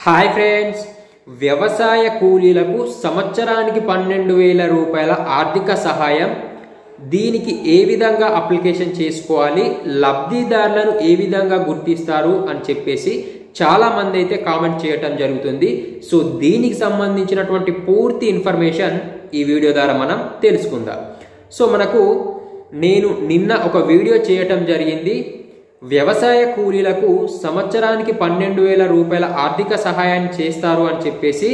Hi friends, వ్యవసాయ కూలీలకు సంవత్సరానికి 12,000 రూపాయల ఆర్థిక సహాయం. దీనికి ఏ విధంగా అప్లికేషన్ చేసుకోవాలి, లబ్ధిదారులను ఏ విధంగా గుర్తిస్తారు అని చెప్పేసి చాలా మంది అయితే కామెంట్ చేయటం జరుగుతుంది. సో దీనికి సంబంధించినటువంటి పూర్తి ఇన్ఫర్మేషన్ ఈ వీడియో ద్వారా మనం తెలుసుకుందాం. సో నేను నిన్న ఒక వీడియో చేయటం జరిగింది. వ్యవసాయ కూలీలకు సంవత్సరానికి 12,000 రూపాయల ఆర్థిక సహాయాన్ని చేస్తారు అని చెప్పేసి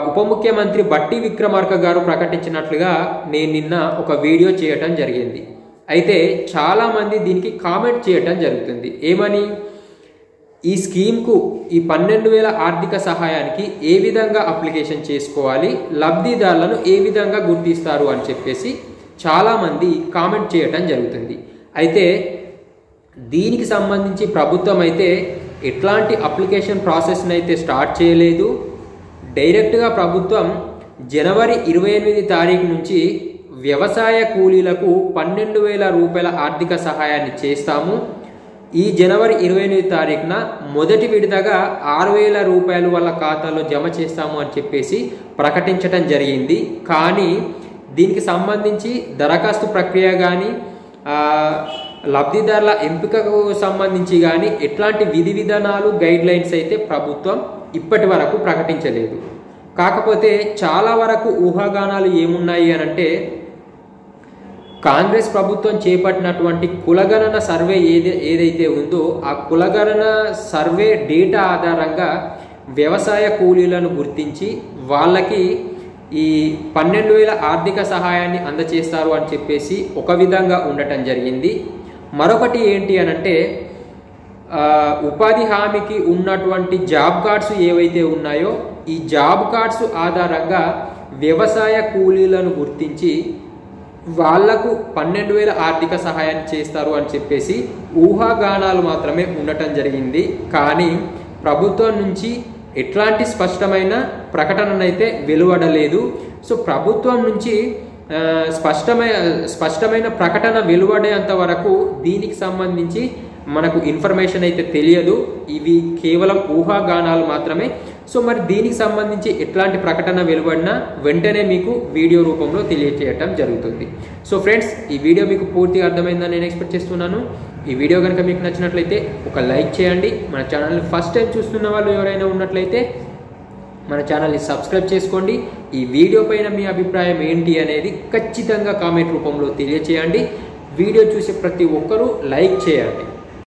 ఉప ముఖ్యమంత్రి బట్టి విక్రమార్క గారు ప్రకటించినట్లుగా నేను నిన్న ఒక వీడియో చేయటం జరిగింది. అయితే చాలామంది దీనికి కామెంట్ చేయటం జరుగుతుంది. ఏమని, ఈ స్కీమ్కు ఈ 12,000 ఆర్థిక సహాయానికి ఏ విధంగా అప్లికేషన్ చేసుకోవాలి, లబ్ధిదారులను ఏ విధంగా గుర్తిస్తారు అని చెప్పేసి చాలామంది కామెంట్ చేయటం జరుగుతుంది. అయితే దీనికి సంబంధించి ప్రభుత్వం అయితే ఎట్లాంటి అప్లికేషన్ ప్రాసెస్ని అయితే స్టార్ట్ చేయలేదు. డైరెక్ట్గా ప్రభుత్వం జనవరి 28 తారీఖు నుంచి వ్యవసాయ కూలీలకు 12,000 రూపాయల ఆర్థిక సహాయాన్ని చేస్తాము. ఈ జనవరి 28 తారీఖున మొదటి విడతగా 6,000 రూపాయలు వాళ్ళ ఖాతాలో జమ చేస్తాము అని చెప్పేసి ప్రకటించడం జరిగింది. కానీ దీనికి సంబంధించి దరఖాస్తు ప్రక్రియ కానీ లబ్ధిదారుల ఎంపికకు సంబంధించి కానీ ఎట్లాంటి విధి విధానాలు గైడ్ లైన్స్ అయితే ప్రభుత్వం ఇప్పటి వరకు ప్రకటించలేదు. కాకపోతే చాలా వరకు ఊహాగానాలు ఏమున్నాయి అని అంటే, కాంగ్రెస్ ప్రభుత్వం చేపట్టినటువంటి కులగణన సర్వే ఏదైతే ఉందో ఆ కులగణన సర్వే డేటా ఆధారంగా వ్యవసాయ కూలీలను గుర్తించి వాళ్ళకి ఈ 12,000 ఆర్థిక సహాయాన్ని అందచేస్తారు అని చెప్పేసి ఒక విధంగా ఉండటం జరిగింది. మరొకటి ఏంటి అనంటే, ఉపాధి హామీకి ఉన్నటువంటి జాబ్ కార్డ్స్ ఏవైతే ఉన్నాయో ఈ జాబ్ కార్డ్స్ ఆధారంగా వ్యవసాయ కూలీలను గుర్తించి వాళ్లకు 12,000 ఆర్థిక సహాయాన్ని చేస్తారు అని చెప్పేసి ఊహాగానాలు మాత్రమే ఉండటం జరిగింది. కానీ ప్రభుత్వం నుంచి ఎట్లాంటి స్పష్టమైన ప్రకటననైతే వెలువడలేదు. సో ప్రభుత్వం నుంచి స్పష్టమైన ప్రకటన వెలువడేంత వరకు దీనికి సంబంధించి మనకు ఇన్ఫర్మేషన్ అయితే తెలియదు. ఇవి కేవలం ఊహాగానాలు మాత్రమే. సో మరి దీనికి సంబంధించి ఎట్లాంటి ప్రకటన వెలువడినా వెంటనే మీకు వీడియో రూపంలో తెలియజేయటం జరుగుతుంది. సో ఫ్రెండ్స్, ఈ వీడియో మీకు పూర్తిగా అర్థమైందని నేను ఎక్స్పెక్ట్ చేస్తున్నాను. ఈ వీడియో కనుక మీకు నచ్చినట్లయితే ఒక లైక్ చేయండి. మన ఛానల్ని ఫస్ట్ టైం చూస్తున్న వాళ్ళు ఎవరైనా ఉన్నట్లయితే మన ఛానల్ని సబ్స్క్రైబ్ చేసుకోండి. ఈ వీడియో పైన మీ అభిప్రాయం ఏంటి అనేది ఖచ్చితంగా కామెంట్ రూపంలో తెలియచేయండి. వీడియో చూసే ప్రతి ఒక్కరూ లైక్ చేయండి.